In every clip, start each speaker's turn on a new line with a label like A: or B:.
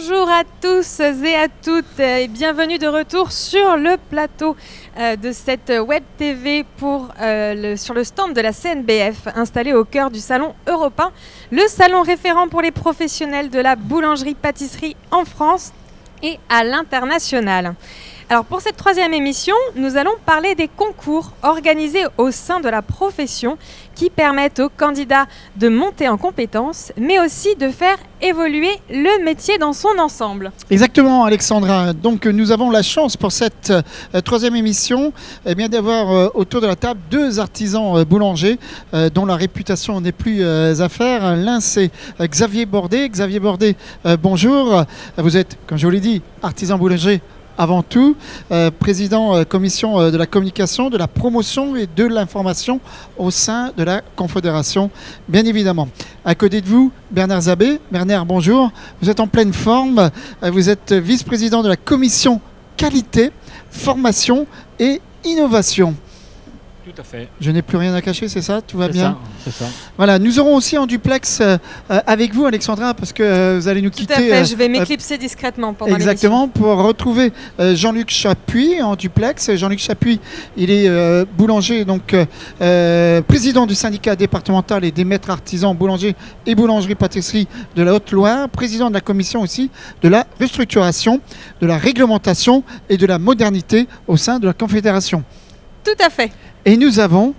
A: Bonjour à tous et à toutes et bienvenue de retour sur le plateau de cette web TV sur le stand de la CNBF installé au cœur du salon européen, le salon référent pour les professionnels de la boulangerie-pâtisserie en France et à l'international. Alors pour cette troisième émission, nous allons parler des concours organisés au sein de la profession qui permettent aux candidats de monter en compétences, mais aussi de faire évoluer le métier dans son ensemble.
B: Exactement, Alexandra. Donc nous avons la chance pour cette troisième émission d'avoir autour de la table deux artisans boulangers dont la réputation n'est plus à faire. L'un c'est Xavier Bordet. Xavier Bordet, bonjour. Vous êtes, comme je vous l'ai dit, artisan boulanger avant tout, président commission de la communication, de la promotion et de l'information au sein de la Confédération, bien évidemment. À côté de vous, Bernard Zabé. Bernard, bonjour. Vous êtes en pleine forme. Vous êtes vice-président de la commission qualité, formation et innovation.
C: Tout à fait.
B: Je n'ai plus rien à cacher, c'est ça? Tout va bien?
C: C'est ça.
B: Voilà, nous aurons aussi en duplex avec vous, Alexandra, parce que vous allez nous quitter.
A: Tout à fait, je vais m'éclipser discrètement pendant l'émission.
B: Exactement, pour retrouver Jean-Luc Chapuis en duplex. Jean-Luc Chapuis, il est boulanger, donc président du syndicat départemental et des maîtres artisans boulangers et boulangerie-pâtisserie de la Haute-Loire, président de la commission aussi de la restructuration, de la réglementation et de la modernité au sein de la Confédération.
A: Tout à fait.
B: Et nous avons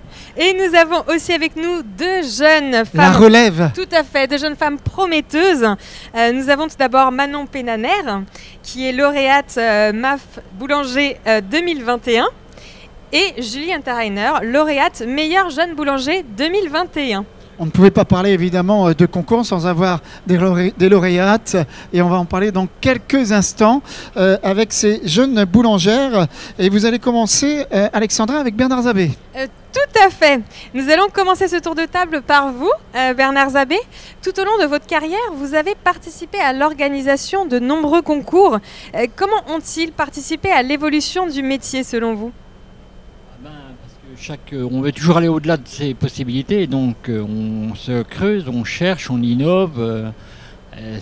A: aussi avec nous deux jeunes femmes.
B: La relève.
A: Tout à fait, deux jeunes femmes prometteuses. Nous avons tout d'abord Manon Pénaner, qui est lauréate MAF Boulanger 2021, et Julie Unterreiner, lauréate Meilleur jeune boulanger 2021.
B: On ne pouvait pas parler évidemment de concours sans avoir des lauréates, et on va en parler dans quelques instants avec ces jeunes boulangères. Et vous allez commencer, Alexandra, avec Bernard Zabé.
A: Tout à fait. Nous allons commencer ce tour de table par vous, Bernard Zabé. Tout au long de votre carrière, vous avez participé à l'organisation de nombreux concours. Comment ont-ils participé à l'évolution du métier selon vous ?
C: On veut toujours aller au-delà de ses possibilités, donc on se creuse, on cherche, on innove.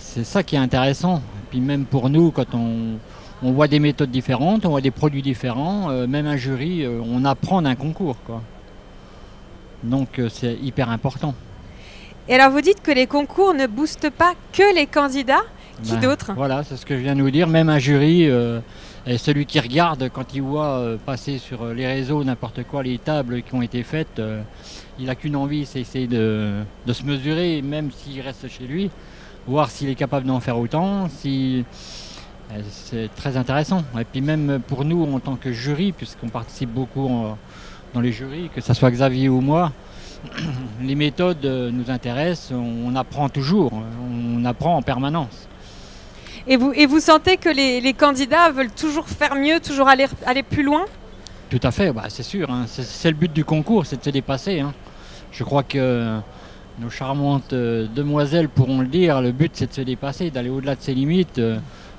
C: C'est ça qui est intéressant. Et puis même pour nous, quand on voit des méthodes différentes, on voit des produits différents, même un jury, on apprend d'un concours, quoi. Donc c'est hyper important.
A: Et alors vous dites que les concours ne boostent pas que les candidats, qui d'autre ?
C: Voilà, c'est ce que je viens de vous dire, même un jury... Et celui qui regarde, quand il voit passer sur les réseaux n'importe quoi, les tables qui ont été faites, il n'a qu'une envie, c'est essayer de se mesurer, même s'il reste chez lui, voir s'il est capable d'en faire autant. C'est très intéressant. Et puis même pour nous, en tant que jury, puisqu'on participe beaucoup dans les jurys, que ce soit Xavier ou moi, les méthodes nous intéressent, on apprend toujours, on apprend en permanence.
A: Et vous sentez que les candidats veulent toujours faire mieux, toujours aller plus loin ?
C: Tout à fait, c'est sûr. Hein. C'est le but du concours, c'est de se dépasser. Hein. Je crois que nos charmantes demoiselles pourront le dire, le but c'est de se dépasser, d'aller au-delà de ses limites,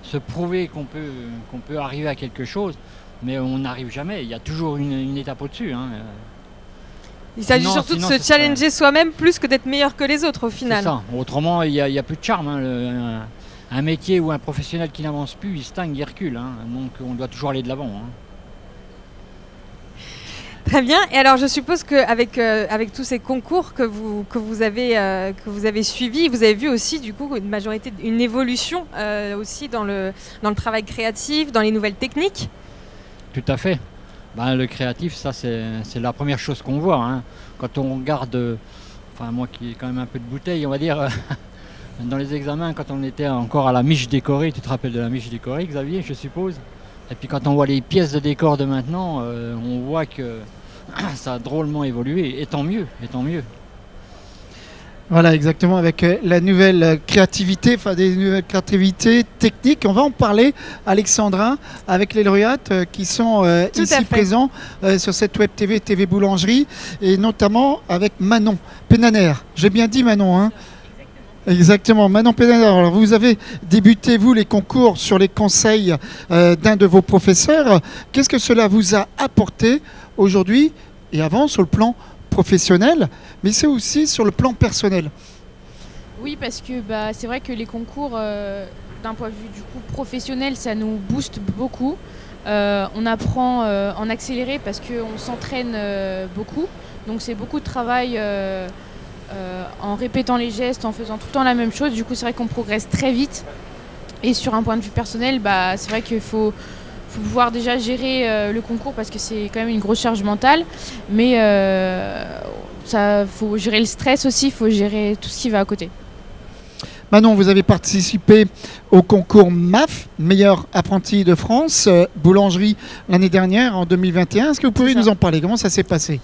C: se prouver qu'on peut arriver à quelque chose, mais on n'arrive jamais, il y a toujours une étape au-dessus. Hein.
A: Il s'agit surtout de se challenger soi-même plus que d'être meilleur que les autres au final.
C: C'est ça, autrement il n'y a plus de charme. Hein. Un métier ou un professionnel qui n'avance plus, il stagne, il recule. Hein. Donc on doit toujours aller de l'avant. Hein.
A: Très bien. Et alors je suppose qu'avec avec tous ces concours que vous avez suivis, vous avez vu aussi du coup une évolution aussi dans le travail créatif, dans les nouvelles techniques. Tout
C: à fait. Le créatif, ça c'est la première chose qu'on voit. Hein. Quand on regarde, moi qui ai quand même un peu de bouteille, on va dire... Dans les examens, quand on était encore à la miche décorée, tu te rappelles de la miche décorée, Xavier, je suppose. Et puis quand on voit les pièces de décor de maintenant, on voit que ça a drôlement évolué, et tant mieux, et tant mieux.
B: Voilà, exactement, avec la nouvelle créativité, des nouvelles créativités techniques. On va en parler, Alexandra, avec les lauréates qui sont ici présents sur cette web TV Boulangerie, et notamment avec Manon Pénaner. J'ai bien dit Manon, hein? Exactement, Manon Pénaner. Alors vous avez débuté, vous, les concours sur les conseils d'un de vos professeurs. Qu'est-ce que cela vous a apporté aujourd'hui et avant sur le plan professionnel, mais c'est aussi sur le plan personnel?
D: Oui, parce que c'est vrai que les concours d'un point de vue du coup professionnel, ça nous booste beaucoup. On apprend en accéléré parce qu'on s'entraîne beaucoup. Donc c'est beaucoup de travail en répétant les gestes, en faisant tout le temps la même chose. Du coup, c'est vrai qu'on progresse très vite. Et sur un point de vue personnel, bah, c'est vrai qu'il faut pouvoir déjà gérer le concours parce que c'est quand même une grosse charge mentale. Mais ça, faut gérer le stress aussi, il faut gérer tout ce qui va à côté.
B: Manon, vous avez participé au concours MAF, meilleur apprenti de France, boulangerie l'année dernière, en 2021. Est-ce que vous pouvez nous en parler? Comment ça s'est passé?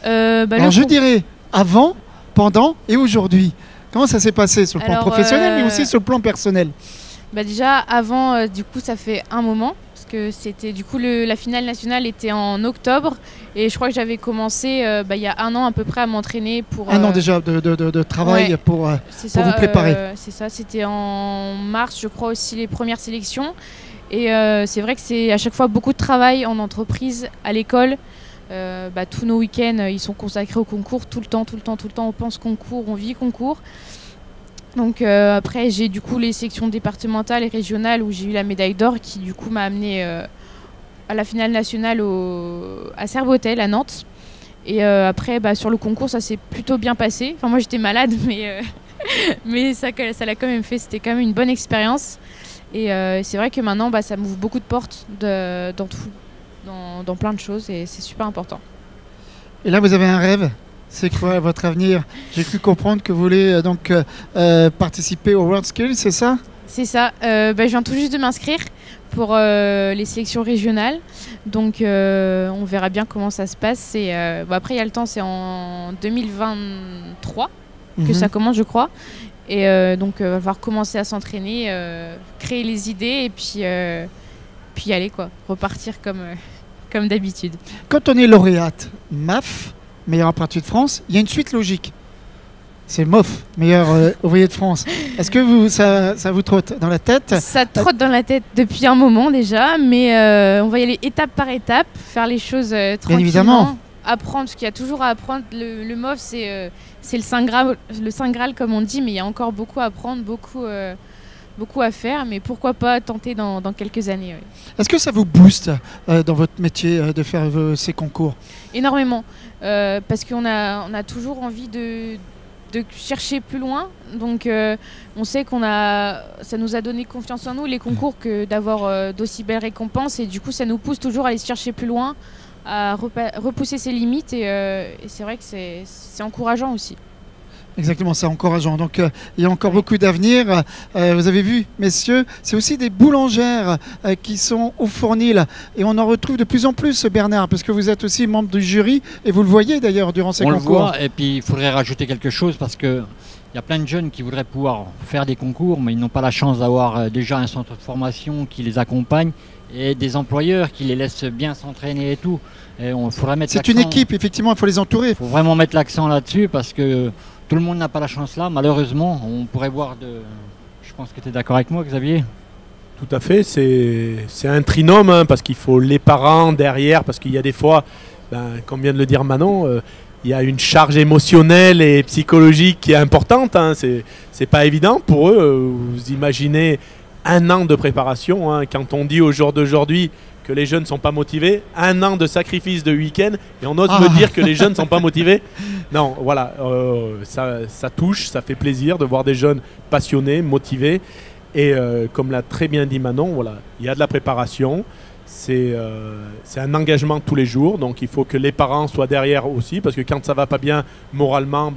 B: Alors je dirais avant, pendant et aujourd'hui. Comment ça s'est passé sur le plan professionnel, mais aussi sur le plan personnel?
D: Bah déjà, avant, du coup, ça fait un moment. Parce que c'était, du coup, la finale nationale était en octobre. Et je crois que j'avais commencé il y a un an à peu près à m'entraîner pour...
B: Un an déjà de travail, ouais, pour vous préparer.
D: C'est ça, c'était en mars, je crois, aussi les premières sélections. Et c'est vrai que c'est à chaque fois beaucoup de travail en entreprise, à l'école. Tous nos week-ends, ils sont consacrés au concours tout le temps. On pense concours, on vit concours. Donc après, j'ai du coup les sections départementales et régionales où j'ai eu la médaille d'or qui du coup m'a amené à la finale nationale à Servotel, à Nantes. Et après, sur le concours, ça s'est plutôt bien passé. Enfin, moi, j'étais malade, mais ça l'a quand même fait. C'était quand même une bonne expérience. Et c'est vrai que maintenant, ça m'ouvre beaucoup de portes dans plein de choses et c'est super important.
B: Et là, vous avez un rêve? C'est quoi votre avenir? J'ai cru comprendre que vous voulez participer au World Skills, c'est ça? C'est ça.
D: Je viens tout juste de m'inscrire pour les sélections régionales. Donc on verra bien comment ça se passe. Et, après, il y a le temps, c'est en 2023 que ça commence, je crois. Et donc on va falloir commencer à s'entraîner, créer les idées et puis y aller, quoi. Repartir comme d'habitude.
B: Quand on est lauréate MAF, meilleur apprenti de France, il y a une suite logique. C'est MOF, meilleur ouvrier de France. Est-ce que ça vous trotte dans la tête?
D: Ça trotte dans la tête depuis un moment déjà, mais on va y aller étape par étape, faire les choses tranquillement.
B: Bien évidemment.
D: Apprendre, ce qu'il y a toujours à apprendre. Le MOF, c'est le Saint Graal, comme on dit, mais il y a encore beaucoup à apprendre, beaucoup à faire, mais pourquoi pas tenter dans quelques années. Ouais.
B: Est-ce que ça vous booste dans votre métier de faire ces concours?
D: Énormément, parce qu'on a toujours envie de chercher plus loin. Donc on sait ça nous a donné confiance en nous, les concours, que d'avoir d'aussi belles récompenses. Et du coup, ça nous pousse toujours à aller chercher plus loin, à repousser ses limites. Et c'est vrai que c'est encourageant aussi.
B: Exactement, c'est encourageant. Donc il y a encore beaucoup d'avenir. Vous avez vu, messieurs, c'est aussi des boulangères qui sont au Fournil. Et on en retrouve de plus en plus, Bernard, parce que vous êtes aussi membre du jury. Et vous le voyez d'ailleurs durant ces concours.
C: On le voit, et puis il faudrait rajouter quelque chose parce que il y a plein de jeunes qui voudraient pouvoir faire des concours, mais ils n'ont pas la chance d'avoir déjà un centre de formation qui les accompagne et des employeurs qui les laissent bien s'entraîner et tout. Et
B: c'est une équipe, effectivement, il faut les entourer. Il
C: faut vraiment mettre l'accent là-dessus parce que tout le monde n'a pas la chance là, malheureusement. On pourrait voir Je pense que tu es d'accord avec moi, Xavier?
E: Tout à fait, c'est un trinôme, parce qu'il faut les parents derrière, parce qu'il y a des fois, comme vient de le dire Manon, il y a une charge émotionnelle et psychologique qui est importante. C'est pas évident pour eux. Vous imaginez un an de préparation. Quand on dit au jour d'aujourd'hui que les jeunes ne sont pas motivés, un an de sacrifice de week-end, et on ose me dire que les jeunes ne sont pas motivés. Non, voilà, ça touche, ça fait plaisir de voir des jeunes passionnés, motivés. Et comme l'a très bien dit Manon, voilà, il y a de la préparation, c'est un engagement tous les jours, donc il faut que les parents soient derrière aussi, parce que quand ça ne va pas bien moralement,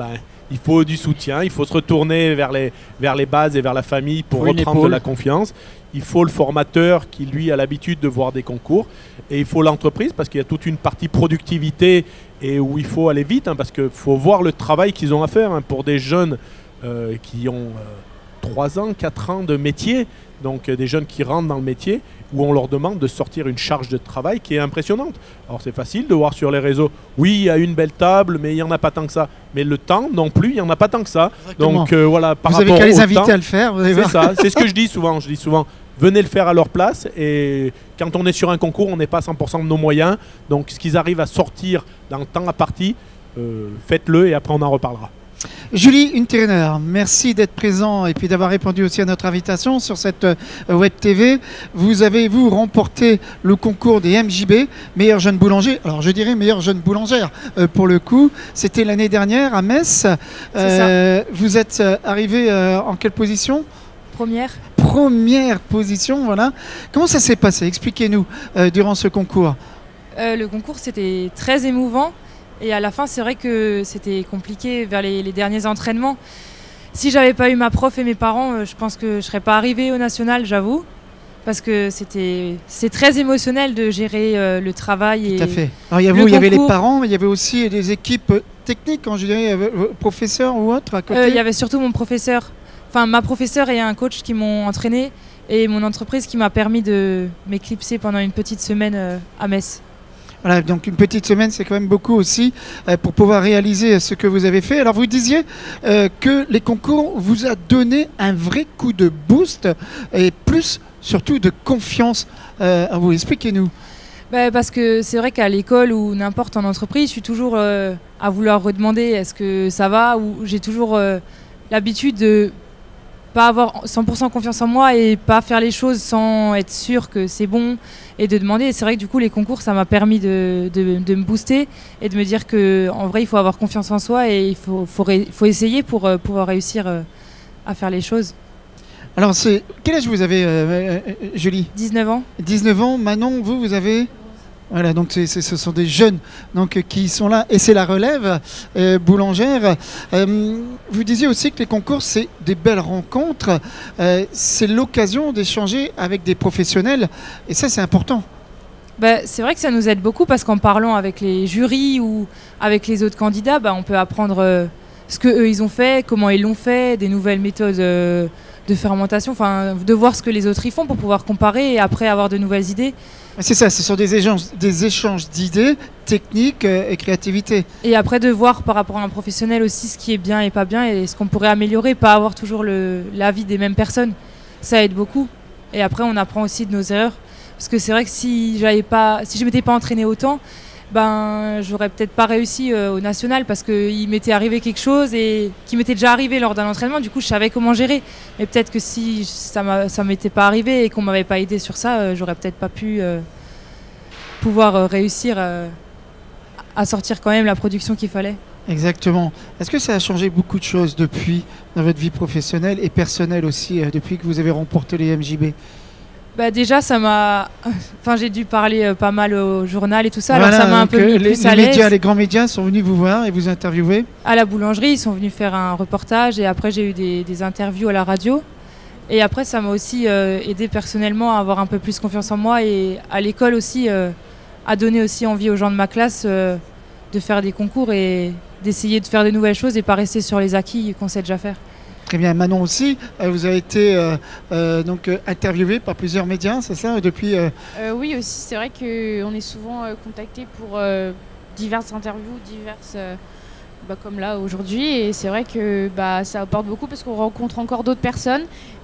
E: il faut du soutien, il faut se retourner vers les bases et vers la famille pour reprendre de la confiance. Il faut le formateur qui, lui, a l'habitude de voir des concours. Et il faut l'entreprise parce qu'il y a toute une partie productivité et où il faut aller vite, parce qu'il faut voir le travail qu'ils ont à faire pour des jeunes qui ont 3 ans, 4 ans de métier. Donc des jeunes qui rentrent dans le métier où on leur demande de sortir une charge de travail qui est impressionnante. Alors c'est facile de voir sur les réseaux, oui, il y a une belle table, mais il n'y en a pas tant que ça. Mais le temps non plus, il n'y en a pas tant que ça.
B: Exactement.
E: Donc voilà, par
B: vous
E: rapport
B: avez qu'à les
E: au
B: inviter
E: temps,
B: à le faire.
E: C'est ça, c'est ce que je dis souvent. Je dis souvent, venez le faire à leur place. Et quand on est sur un concours, on n'est pas à 100% de nos moyens. Donc ce qu'ils arrivent à sortir dans le temps à partie, faites-le et après on en reparlera.
B: Julie Unterner, merci d'être présent et puis d'avoir répondu aussi à notre invitation sur cette Web TV. Vous avez, vous, remporté le concours des MJB, meilleur jeune boulanger. Alors, je dirais meilleure jeune boulangère pour le coup. C'était l'année dernière à Metz. Vous êtes arrivé en quelle position ? Première position, voilà. Comment ça s'est passé ? Expliquez-nous durant ce concours.
F: Le concours, c'était très émouvant. Et à la fin, c'est vrai que c'était compliqué vers les derniers entraînements. Si j'avais pas eu ma prof et mes parents, je pense que je serais pas arrivée au national, j'avoue. Parce que c'est très émotionnel de gérer le travail.
B: Tout à fait. Alors, il y avait les parents, mais il y avait aussi des équipes techniques, quand je dirais, professeurs ou autres à côté.
F: Il y avait surtout mon professeur. Enfin, ma professeure et un coach qui m'ont entraîné. Et mon entreprise qui m'a permis de m'éclipser pendant une petite semaine à Metz.
B: Voilà, donc une petite semaine, c'est quand même beaucoup aussi pour pouvoir réaliser ce que vous avez fait. Alors vous disiez que les concours vous a donné un vrai coup de boost et plus surtout de confiance. À vous, expliquez-nous.
F: Parce que c'est vrai qu'à l'école ou n'importe en entreprise, je suis toujours à vouloir redemander est-ce que ça va, ou j'ai toujours l'habitude de pas avoir 100% confiance en moi et pas faire les choses sans être sûr que c'est bon et de demander. Et c'est vrai que du coup les concours ça m'a permis de me booster et de me dire que en vrai il faut avoir confiance en soi et il faut essayer pour pouvoir réussir à faire les choses.
B: Alors quel âge vous avez Julie ?
F: 19 ans.
B: 19 ans. Manon, vous avez ? Voilà, donc ce sont des jeunes donc, qui sont là et c'est la relève boulangère. Vous disiez aussi que les concours, c'est des belles rencontres. C'est l'occasion d'échanger avec des professionnels et ça, c'est important.
F: C'est vrai que ça nous aide beaucoup parce qu'en parlant avec les jurys ou avec les autres candidats, on peut apprendre ce qu'eux ils ont fait, comment ils l'ont fait, des nouvelles méthodes de fermentation, enfin de voir ce que les autres y font pour pouvoir comparer et après avoir de nouvelles idées.
B: C'est ça, ce sont des échanges d'idées, techniques et créativité.
F: Et après de voir par rapport à un professionnel aussi ce qui est bien et pas bien et ce qu'on pourrait améliorer, pas avoir toujours l'avis des mêmes personnes. Ça aide beaucoup. Et après on apprend aussi de nos erreurs. Parce que c'est vrai que si je m'étais pas entraînée autant, j'aurais peut-être pas réussi au national parce qu'il m'était arrivé quelque chose et qui m'était déjà arrivé lors d'un entraînement, du coup je savais comment gérer. Mais peut-être que si ça m'était pas arrivé et qu'on m'avait pas aidé sur ça, j'aurais peut-être pas pu pouvoir réussir à sortir quand même la production qu'il fallait.
B: Exactement. Est-ce que ça a changé beaucoup de choses depuis dans votre vie professionnelle et personnelle aussi, depuis que vous avez remporté les MJB ?
F: Déjà, j'ai dû parler pas mal au journal et tout ça,
B: voilà,
F: alors ça m'a un peu mis plus à l'aise.
B: Les grands médias sont venus vous voir et vous interviewer ?
F: À la boulangerie, ils sont venus faire un reportage et après j'ai eu des interviews à la radio. Et après, ça m'a aussi aidé personnellement à avoir un peu plus confiance en moi et à l'école aussi, à donner aussi envie aux gens de ma classe de faire des concours et d'essayer de faire de nouvelles choses et pas rester sur les acquis qu'on sait déjà faire.
B: Très bien. Manon aussi, vous avez été donc interviewée par plusieurs médias, c'est ça, depuis
D: Oui, aussi, c'est vrai qu'on est souvent contacté pour diverses interviews, comme là aujourd'hui, et c'est vrai que ça apporte beaucoup parce qu'on rencontre encore d'autres personnes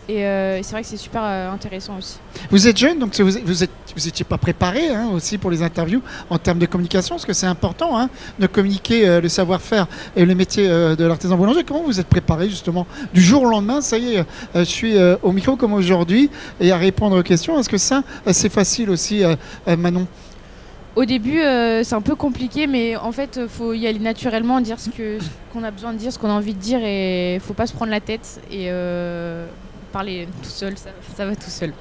D: et c'est vrai que c'est super intéressant aussi.
B: Vous êtes jeune, donc vous n'étiez pas préparé aussi pour les interviews en termes de communication, parce que c'est important de communiquer le savoir-faire et le métier de l'artisan boulanger. Comment vous êtes préparé justement du jour au lendemain? Ça y est, je suis au micro comme aujourd'hui et à répondre aux questions. Est-ce que ça, c'est facile aussi, Manon?
D: Au début, c'est un peu compliqué, mais en fait, faut y aller naturellement, dire ce qu'on a besoin de dire, ce qu'on a envie de dire, et faut pas se prendre la tête et parler tout seul, ça va tout seul.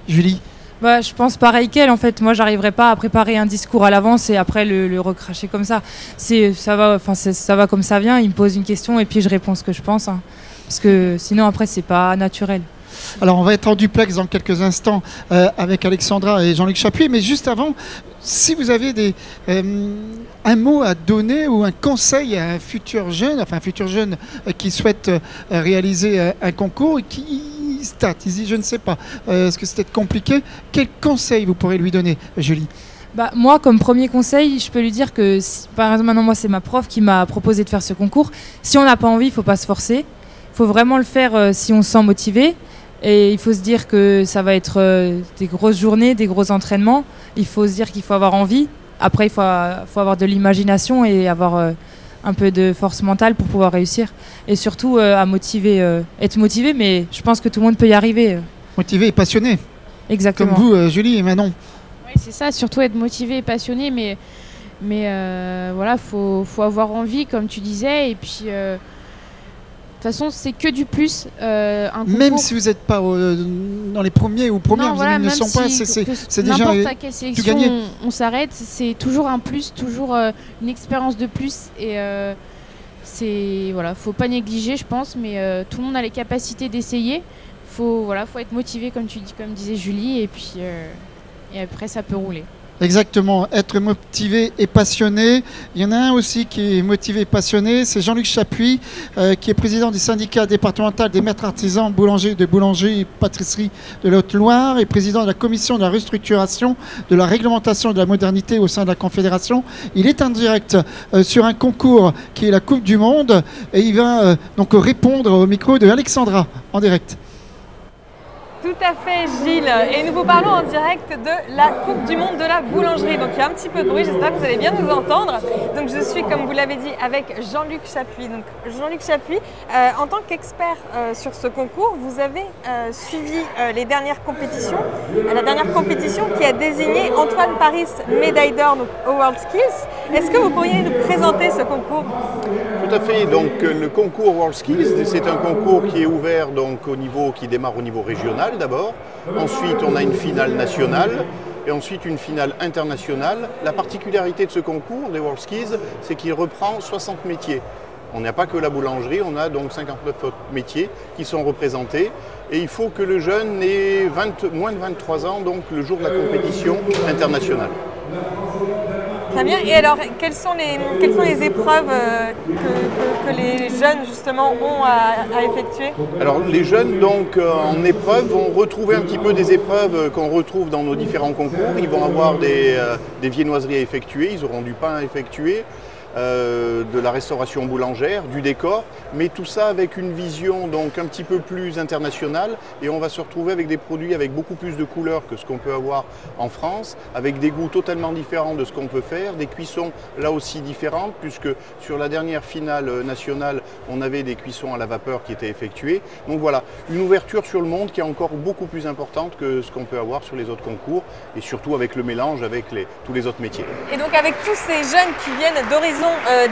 B: Julie?
F: Je pense pareil qu'elle, en fait. Moi, j'arriverai pas à préparer un discours à l'avance et après le recracher comme ça. Ça va comme ça vient. Il me pose une question et puis je réponds ce que je pense, parce que sinon après c'est pas naturel.
B: Alors on va être en duplex dans quelques instants avec Alexandra et Jean-Luc Chapuis, mais juste avant, si vous avez un mot à donner ou un conseil à un futur jeune, qui souhaite réaliser un concours et qui il dit je ne sais pas, est-ce que c'est peut-être compliqué, quel conseil vous pourrez lui donner, Julie?
F: Moi, comme premier conseil, je peux lui dire que, par exemple, maintenant, moi, c'est ma prof qui m'a proposé de faire ce concours. Si on n'a pas envie, il ne faut pas se forcer. Il faut vraiment le faire si on se sent motivé. Et il faut se dire que ça va être des grosses journées, des gros entraînements. Il faut se dire qu'il faut avoir envie. Après, il faut avoir de l'imagination et avoir un peu de force mentale pour pouvoir réussir. Et surtout à motiver, être motivé, mais je pense que tout le monde peut y arriver.
B: Motivé et passionné.
F: Exactement.
B: Comme vous, Julie et Manon.
D: Oui, c'est ça, surtout être motivé et passionné, mais voilà, faut avoir envie, comme tu disais, et puis de toute façon, c'est que du plus. Un concours...
B: Même si vous n'êtes pas dans les premiers ou premières,
D: non, voilà,
B: vous ne le sont pas, c'est déjà
D: n'importe à quelle sélection
B: gagné.
D: on s'arrête, c'est toujours un plus, toujours une expérience de plus, et c'est voilà, faut pas négliger, je pense, mais tout le monde a les capacités d'essayer. Faut être motivé, comme disait Julie, et puis et après ça peut rouler.
B: Exactement, être motivé et passionné. Il y en a un aussi qui est motivé et passionné, c'est Jean-Luc Chapuis, qui est président du syndicat départemental des maîtres artisans boulangers de boulangerie et pâtisserie de la Haute-Loire et président de la commission de la restructuration, de la réglementation et de la modernité au sein de la Confédération. Il est en direct sur un concours qui est la Coupe du Monde et il va donc répondre au micro de Alexandra en direct.
A: Tout à fait, Gilles. Et nous vous parlons en direct de la Coupe du Monde de la boulangerie. Donc il y a un petit peu de bruit, j'espère que vous allez bien nous entendre. Donc je suis, comme vous l'avez dit, avec Jean-Luc Chapuis. Donc Jean-Luc Chapuis, en tant qu'expert sur ce concours, vous avez suivi les dernières compétitions. La dernière compétition qui a désigné Antoine Paris, médaille d'or au World Skills. Est-ce que vous pourriez nous présenter ce concours?
G: Tout à fait. Donc le concours World Skills, c'est un concours qui est ouvert donc qui démarre au niveau régional d'abord. Ensuite, on a une finale nationale et ensuite une finale internationale. La particularité de ce concours des World Skills, c'est qu'il reprend 60 métiers. On n'a pas que la boulangerie, on a donc 59 autres métiers qui sont représentés. Et il faut que le jeune ait moins de 23 ans, donc le jour de la compétition internationale.
A: Très bien. Et alors, quelles sont les épreuves que les jeunes, justement, ont à effectuer?
G: Alors, les jeunes, donc, en épreuve, vont retrouver un petit peu des épreuves qu'on retrouve dans nos différents concours. Ils vont avoir des viennoiseries à effectuer, ils auront du pain à effectuer, de la restauration boulangère, du décor, mais tout ça avec une vision donc un petit peu plus internationale, et on va se retrouver avec des produits avec beaucoup plus de couleurs que ce qu'on peut avoir en France, avec des goûts totalement différents de ce qu'on peut faire, des cuissons là aussi différentes, puisque sur la dernière finale nationale, on avait des cuissons à la vapeur qui étaient effectuées. Donc voilà, une ouverture sur le monde qui est encore beaucoup plus importante que ce qu'on peut avoir sur les autres concours, et surtout avec le mélange avec tous les autres métiers.
A: Et donc avec tous ces jeunes qui viennent d'horizons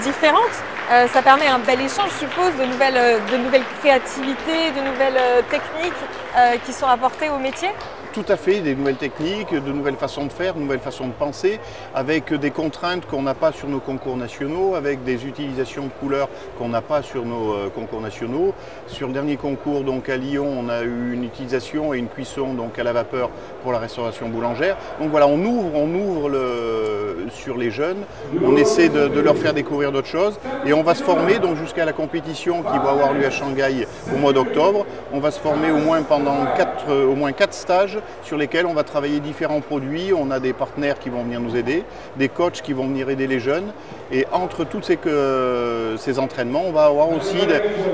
A: différentes, ça permet un bel échange, je suppose, de nouvelles créativités, de nouvelles techniques qui sont apportées au métier?
G: Tout à fait, des nouvelles techniques, de nouvelles façons de faire, de nouvelles façons de penser, avec des contraintes qu'on n'a pas sur nos concours nationaux, avec des utilisations de couleurs qu'on n'a pas sur nos concours nationaux. Sur le dernier concours donc à Lyon, on a eu une utilisation et une cuisson donc à la vapeur pour la restauration boulangère. Donc voilà, on ouvre sur les jeunes, on essaie de leur faire découvrir d'autres choses et on va se former donc jusqu'à la compétition qui va avoir lieu à Shanghai au mois d'octobre. On va se former au moins pendant au moins 4 stages sur lesquels on va travailler différents produits. On a des partenaires qui vont venir nous aider, des coachs qui vont venir aider les jeunes. Et entre tous ces entraînements, on va avoir aussi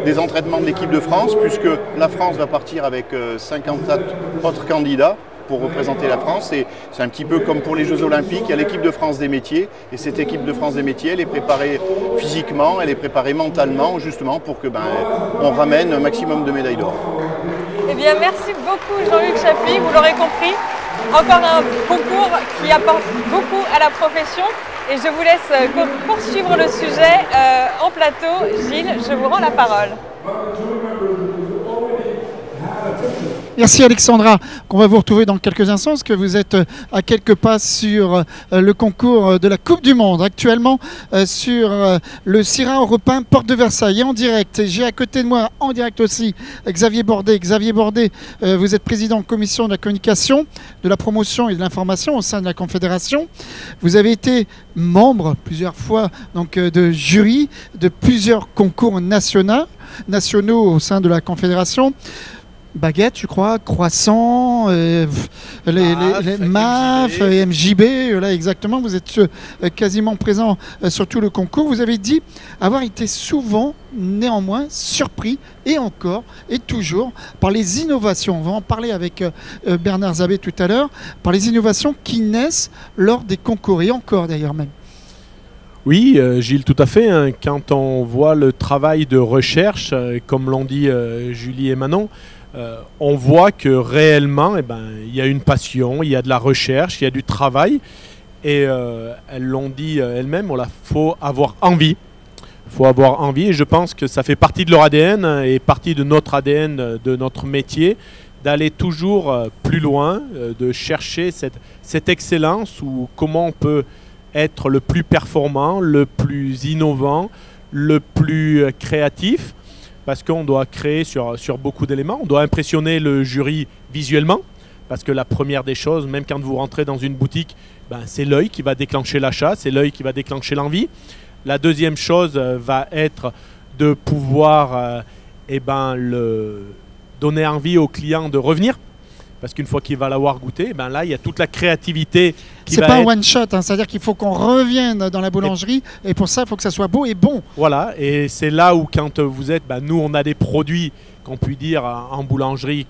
G: des entraînements de l'équipe de France, puisque la France va partir avec 54 autres candidats pour représenter la France. C'est un petit peu comme pour les Jeux Olympiques, il y a l'équipe de France des métiers, et cette équipe de France des métiers, elle est préparée physiquement, elle est préparée mentalement, justement pour que on ramène un maximum de médailles d'or.
A: Eh bien, merci beaucoup Jean-Luc Chapuis, vous l'aurez compris, encore un concours qui apporte beaucoup à la profession. Et je vous laisse poursuivre le sujet en plateau. Gilles, je vous rends la parole.
B: Merci Alexandra, qu'on va vous retrouver dans quelques instants, parce que vous êtes à quelques pas sur le concours de la Coupe du Monde, actuellement sur le Syrah Européen Porte de Versailles, en direct. J'ai à côté de moi, en direct aussi, Xavier Bordet. Xavier Bordet, vous êtes président de commission de la communication, de la promotion et de l'information au sein de la Confédération. Vous avez été membre plusieurs fois donc, de jury de plusieurs concours nationaux au sein de la Confédération. Baguette, je crois, croissant, les MAF, MJB, là exactement, vous êtes quasiment présent sur tout le concours. Vous avez dit avoir été souvent, néanmoins, surpris, et encore, et toujours, par les innovations. On va en parler avec Bernard Zabé tout à l'heure, par les innovations qui naissent lors des concours, et encore d'ailleurs même.
E: Oui, Gilles, tout à fait. Hein. Quand on voit le travail de recherche, comme l'ont dit Julie et Manon, on voit que réellement, il y a une passion, il y a de la recherche, il y a du travail. Et elles l'ont dit elles-mêmes, il faut avoir envie. Il faut avoir envie et je pense que ça fait partie de leur ADN et partie de notre ADN, de notre métier, d'aller toujours plus loin, de chercher cette excellence ou comment on peut être le plus performant, le plus innovant, le plus créatif, parce qu'on doit créer sur beaucoup d'éléments. On doit impressionner le jury visuellement, parce que la première des choses, même quand vous rentrez dans une boutique, c'est l'œil qui va déclencher l'achat, c'est l'œil qui va déclencher l'envie. La deuxième chose va être de pouvoir donner envie au client de revenir. Parce qu'une fois qu'il va l'avoir goûté, là, il y a toute la créativité qui va
B: C'est pas un one-shot, hein, c'est-à-dire qu'il faut qu'on revienne dans la boulangerie et pour ça, il faut que ça soit beau et bon.
E: Voilà, et c'est là où quand vous êtes, nous, on a des produits qu'on peut dire en boulangerie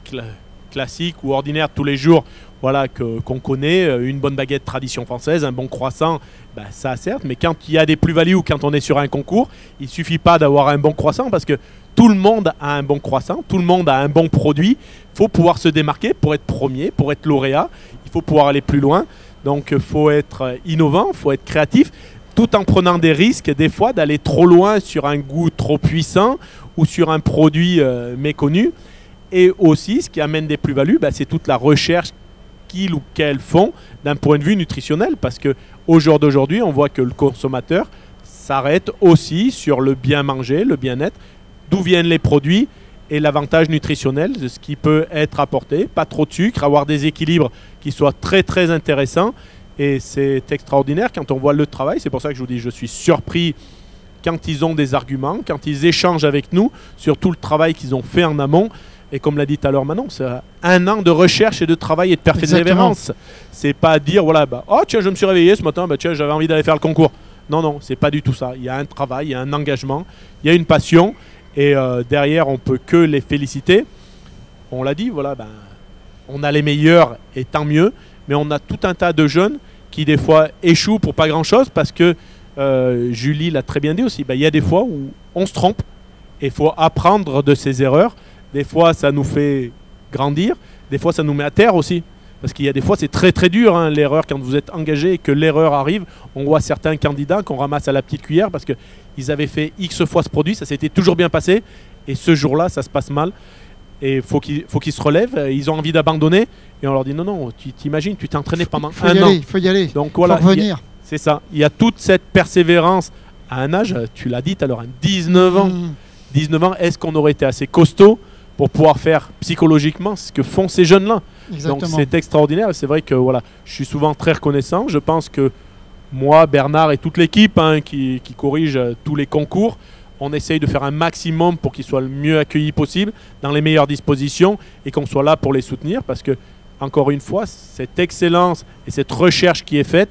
E: classique ou ordinaire tous les jours, voilà, qu'on connaît, une bonne baguette tradition française, un bon croissant, ça certes, mais quand il y a des plus-values ou quand on est sur un concours, il ne suffit pas d'avoir un bon croissant parce que tout le monde a un bon croissant, tout le monde a un bon produit. Il faut pouvoir se démarquer pour être premier, pour être lauréat. Il faut pouvoir aller plus loin. Donc il faut être innovant, il faut être créatif, tout en prenant des risques, des fois, d'aller trop loin sur un goût trop puissant ou sur un produit méconnu. Et aussi, ce qui amène des plus-values, c'est toute la recherche qu'ils ou qu'elles font d'un point de vue nutritionnel. Parce qu'au jour d'aujourd'hui, on voit que le consommateur s'arrête aussi sur le bien manger, le bien-être, d'où viennent les produits et l'avantage nutritionnel de ce qui peut être apporté. Pas trop de sucre, avoir des équilibres qui soient très très intéressants. Et c'est extraordinaire quand on voit le travail. C'est pour ça que je vous dis, je suis surpris quand ils ont des arguments, quand ils échangent avec nous sur tout le travail qu'ils ont fait en amont. Et comme l'a dit tout à l'heure Manon, c'est 1 an de recherche et de travail et de persévérance. C'est pas dire, voilà, oh tiens, je me suis réveillé ce matin, tiens, j'avais envie d'aller faire le concours. Non, non, c'est pas du tout ça. Il y a un travail, il y a un engagement, il y a une passion. Et derrière, on peut que les féliciter. On l'a dit, voilà, on a les meilleurs et tant mieux. Mais on a tout un tas de jeunes qui des fois échouent pour pas grand-chose parce que Julie l'a très bien dit aussi. Il y a des fois où on se trompe et il faut apprendre de ses erreurs. Des fois, ça nous fait grandir. Des fois, ça nous met à terre aussi. Parce qu'il y a des fois, c'est très très dur, hein, l'erreur, quand vous êtes engagé et que l'erreur arrive. On voit certains candidats qu'on ramasse à la petite cuillère parce qu'ils avaient fait X fois ce produit, ça s'était toujours bien passé. Et ce jour-là, ça se passe mal. Et il faut qu'ils se relèvent. Ils ont envie d'abandonner. Et on leur dit non, non, tu t'imagines, tu t'es entraîné pendant un an.
B: Il faut y aller.
E: Donc voilà,
B: faut revenir.
E: C'est ça. Il y a toute cette persévérance à un âge, tu l'as dit tout à l'heure, 19 ans. 19 ans, est-ce qu'on aurait été assez costaud pour pouvoir faire psychologiquement ce que font ces jeunes-là? Donc c'est extraordinaire et c'est vrai que voilà, je suis souvent très reconnaissant. Je pense que moi, Bernard et toute l'équipe qui corrige tous les concours, on essaye de faire un maximum pour qu'ils soient le mieux accueillis possible, dans les meilleures dispositions et qu'on soit là pour les soutenir parce que, encore une fois, cette excellence et cette recherche qui est faite,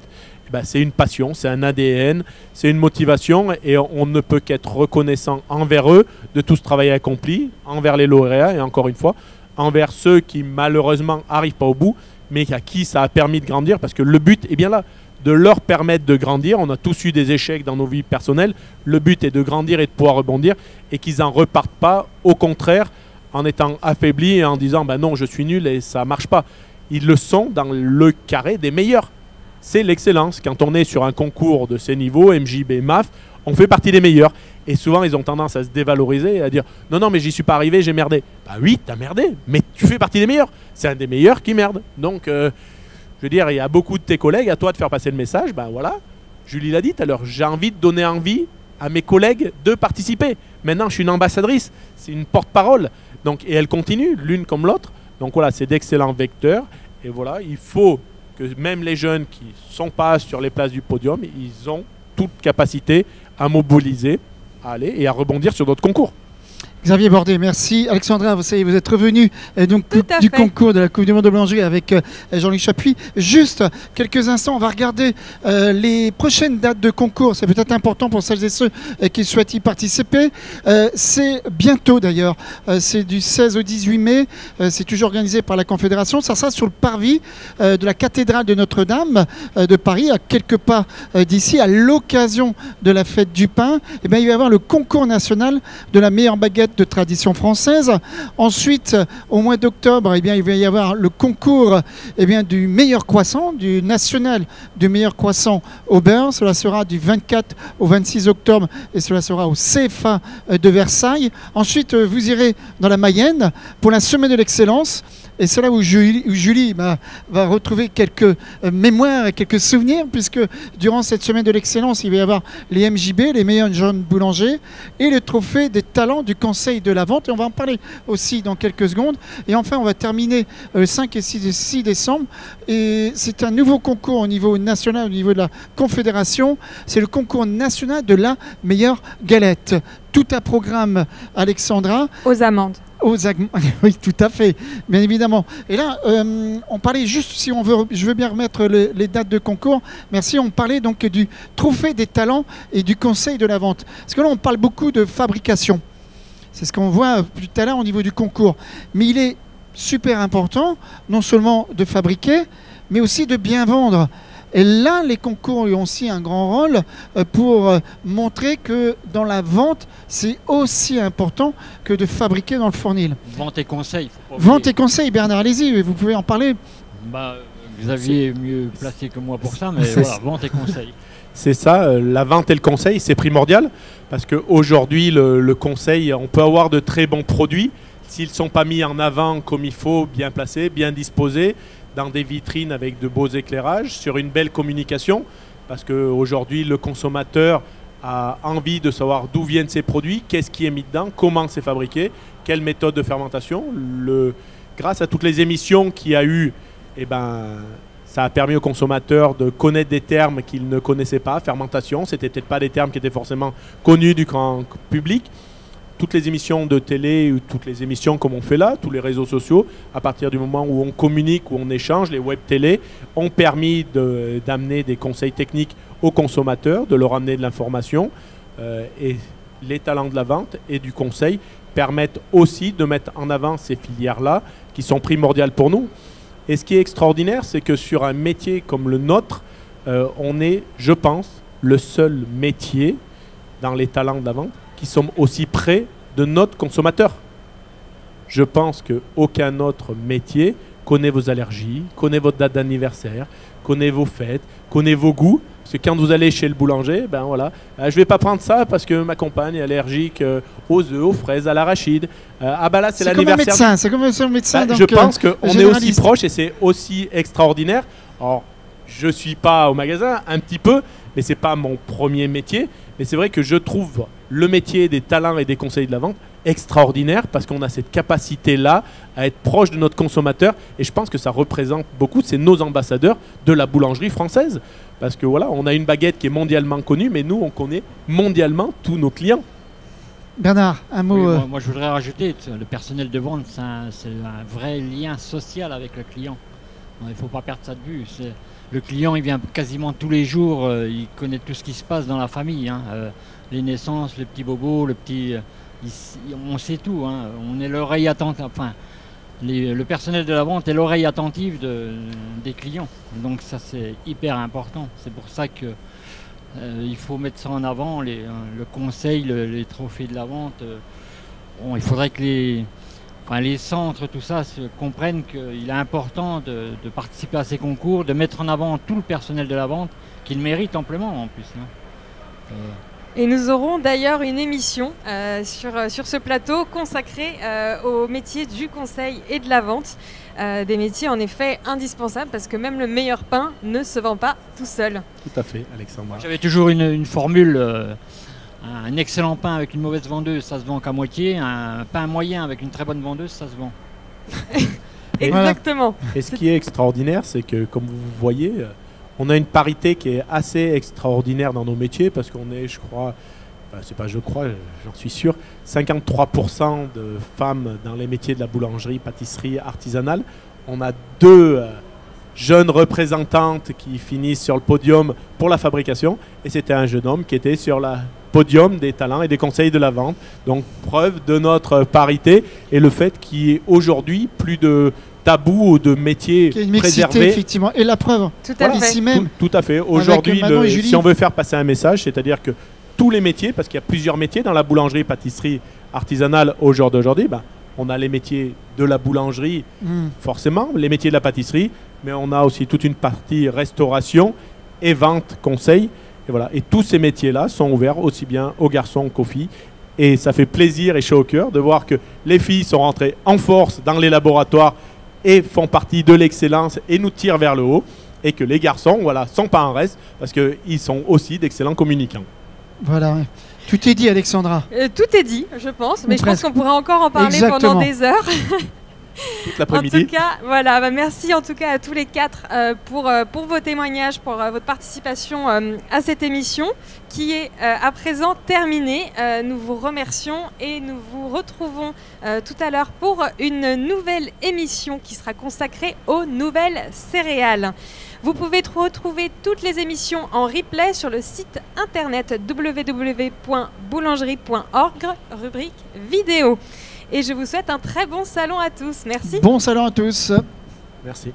E: c'est une passion, c'est un ADN, c'est une motivation et on ne peut qu'être reconnaissant envers eux de tout ce travail accompli, envers les lauréats et encore une fois, envers ceux qui malheureusement n'arrivent pas au bout, mais à qui ça a permis de grandir parce que le but est bien là, de leur permettre de grandir. On a tous eu des échecs dans nos vies personnelles. Le but est de grandir et de pouvoir rebondir et qu'ils n'en repartent pas, au contraire, en étant affaiblis et en disant non, je suis nul et ça ne marche pas. Ils le sont dans le carré des meilleurs. C'est l'excellence. Quand on est sur un concours de ces niveaux, MJB, MAF, on fait partie des meilleurs. Et souvent, ils ont tendance à se dévaloriser et à dire « Non, non, mais j'y suis pas arrivé, j'ai merdé. » Bah oui, t'as merdé, mais tu fais partie des meilleurs. C'est un des meilleurs qui merde. Donc, je veux dire, il y a beaucoup de tes collègues, à toi de faire passer le message. Ben voilà, Julie l'a dit tout à l'heure, j'ai envie de donner envie à mes collègues de participer. Maintenant, je suis une ambassadrice, c'est une porte-parole. Donc, et elle continue, l'une comme l'autre. Donc voilà, c'est d'excellents vecteurs. Et voilà, il faut que même les jeunes qui ne sont pas sur les places du podium, ils ont toute capacité à mobiliser, à aller et à rebondir sur d'autres concours.
B: Xavier Bordet, merci. Alexandra, vous savez, vous êtes revenu donc du concours de la Coupe du Monde de boulangerie avec Jean-Luc Chapuis. Juste quelques instants, on va regarder les prochaines dates de concours. C'est peut-être important pour celles et ceux qui souhaitent y participer. C'est bientôt d'ailleurs. C'est du 16 au 18 mai. C'est toujours organisé par la Confédération. Ça sera sur le parvis de la cathédrale de Notre-Dame de Paris, à quelques pas d'ici, à l'occasion de la fête du pain. Eh bien, il va y avoir le concours national de la meilleure baguette de tradition française. Ensuite, au mois d'octobre, eh bien, il va y avoir le concours du meilleur croissant, du national du meilleur croissant au beurre. Cela sera du 24 au 26 octobre et cela sera au CFA de Versailles. Ensuite, vous irez dans la Mayenne pour la semaine de l'excellence. Et c'est là où Julie va retrouver quelques mémoires et quelques souvenirs, puisque durant cette semaine de l'excellence, il va y avoir les MJB, les meilleurs jeunes boulangers, et le trophée des talents du Conseil de la vente. Et on va en parler aussi dans quelques secondes. Et enfin, on va terminer le 5 et 6 décembre. Et c'est un nouveau concours au niveau national, au niveau de la Confédération. C'est le concours national de la meilleure galette. Tout un programme, Alexandra.
A: Aux amandes.
B: Oui, tout à fait, bien évidemment. Et là, on parlait juste, si on veut, je veux bien remettre les dates de concours. Merci. On parlait donc du trophée des talents et du conseil de la vente. Parce que là, on parle beaucoup de fabrication. C'est ce qu'on voit plus tout à l'heure au niveau du concours. Mais il est super important, non seulement de fabriquer, mais aussi de bien vendre. Et là, les concours ont aussi un grand rôle pour montrer que dans la vente, c'est aussi important que de fabriquer dans le fournil.
C: Vente et conseil.
B: Vente et conseil, Bernard, allez-y, vous pouvez en parler.
C: Xavier est mieux placé que moi pour ça, mais voilà, vente et conseil.
E: C'est ça, la vente et le conseil, c'est primordial, parce qu'aujourd'hui, le conseil, on peut avoir de très bons produits, s'ils ne sont pas mis en avant comme il faut, bien placés, bien disposés, dans des vitrines avec de beaux éclairages, sur une belle communication, parce qu'aujourd'hui, le consommateur a envie de savoir d'où viennent ces produits, qu'est-ce qui est mis dedans, comment c'est fabriqué, quelle méthode de fermentation. Grâce à toutes les émissions qu'il y a eu, ça a permis aux consommateurs de connaître des termes qu'ils ne connaissaient pas. Fermentation, c'était peut-être pas des termes qui étaient forcément connus du grand public. Toutes les émissions de télé, ou toutes les émissions comme on fait là, tous les réseaux sociaux, à partir du moment où on communique, où on échange, les web télé ont permis d'amener des conseils techniques aux consommateurs, de leur amener de l'information. Et les talents de la vente et du conseil permettent aussi de mettre en avant ces filières-là qui sont primordiales pour nous. Et ce qui est extraordinaire, c'est que sur un métier comme le nôtre, on est, je pense, le seul métier dans les talents de la vente qui sommes aussi près de notre consommateur. Je pense qu'aucun autre métier connaît vos allergies, connaît votre date d'anniversaire, connaît vos fêtes, connaît vos goûts. Parce que quand vous allez chez le boulanger, je ne vais pas prendre ça parce que ma compagne est allergique aux œufs, aux fraises, à l'arachide. Là, c'est l'anniversaire.
B: C'est comme un médecin.
E: Je pense qu'on est aussi proche et c'est aussi extraordinaire. Alors, je ne suis pas au magasin, un petit peu, mais ce n'est pas mon premier métier. Mais c'est vrai que je trouve le métier des talents et des conseils de la vente extraordinaire parce qu'on a cette capacité-là à être proche de notre consommateur. Et je pense que ça représente beaucoup, c'est nos ambassadeurs de la boulangerie française. Parce que voilà, on a une baguette qui est mondialement connue, mais nous, on connaît mondialement tous nos clients.
B: Bernard, un mot.
C: Oui, moi, je voudrais rajouter, le personnel de vente, c'est un vrai lien social avec le client. Il ne faut pas perdre ça de vue. Le client, il vient quasiment tous les jours, il connaît tout ce qui se passe dans la famille. Les naissances, les petits bobos, on sait tout. On est l'oreille attentive. Enfin, le personnel de la vente est l'oreille attentive des clients. Donc ça, c'est hyper important. C'est pour ça que il faut mettre ça en avant, le conseil, les trophées de la vente. Il faudrait que les centres, tout ça, comprennent qu'il est important de participer à ces concours, de mettre en avant tout le personnel de la vente, qu'il mérite amplement en plus.
A: Et nous aurons d'ailleurs une émission sur ce plateau consacrée au métier du conseil et de la vente. Des métiers en effet indispensables parce que même le meilleur pain ne se vend pas tout seul.
E: Tout à fait, Alexandra.
C: J'avais toujours une formule. Un excellent pain avec une mauvaise vendeuse, ça se vend qu'à moitié. Un pain moyen avec une très bonne vendeuse, ça se vend.
A: Exactement.
E: Et ce qui est extraordinaire, c'est que, comme vous voyez, on a une parité qui est assez extraordinaire dans nos métiers parce qu'on est, je crois, c'est pas je crois, j'en suis sûr, 53% de femmes dans les métiers de la boulangerie, pâtisserie, artisanale. On a 2 jeunes représentantes qui finissent sur le podium pour la fabrication, et c'était un jeune homme qui était sur le podium des talents et des conseils de la vente. Donc preuve de notre parité et le fait qu'il y ait aujourd'hui plus de tabous ou de métiers
B: Il y a une mixité,
E: préservés.
B: effectivement. Et la preuve,
A: Tout à fait.
B: ici même,
E: Tout à fait. Aujourd'hui,
B: Manon et Julie.
E: si on veut faire passer un message, c'est-à-dire que tous les métiers, parce qu'il y a plusieurs métiers dans la boulangerie, pâtisserie, artisanale au jour d'aujourd'hui, on a les métiers de la boulangerie, forcément, les métiers de la pâtisserie, mais on a aussi toute une partie restauration et vente, conseil. Et voilà. Et tous ces métiers-là sont ouverts aussi bien aux garçons qu'aux filles. Et ça fait plaisir et chaud au cœur de voir que les filles sont rentrées en force dans les laboratoires et font partie de l'excellence et nous tirent vers le haut. Et que les garçons, sont pas en reste parce qu'ils sont aussi d'excellents communicants.
B: voilà. Tout est dit, Alexandra.
A: Tout est dit, je pense, mais je pense
B: presque.
A: qu'on pourrait encore en parler
B: Exactement.
A: pendant des heures.
E: Toute
A: En
E: l'après-midi.
A: tout cas, merci en tout cas à tous les 4 pour vos témoignages, pour votre participation à cette émission qui est à présent terminée. Nous vous remercions et nous vous retrouvons tout à l'heure pour une nouvelle émission qui sera consacrée aux nouvelles céréales. Vous pouvez retrouver toutes les émissions en replay sur le site internet www.boulangerie.org, rubrique vidéo. Et je vous souhaite un très bon salon à tous. Merci.
B: Bon salon à tous.
E: Merci.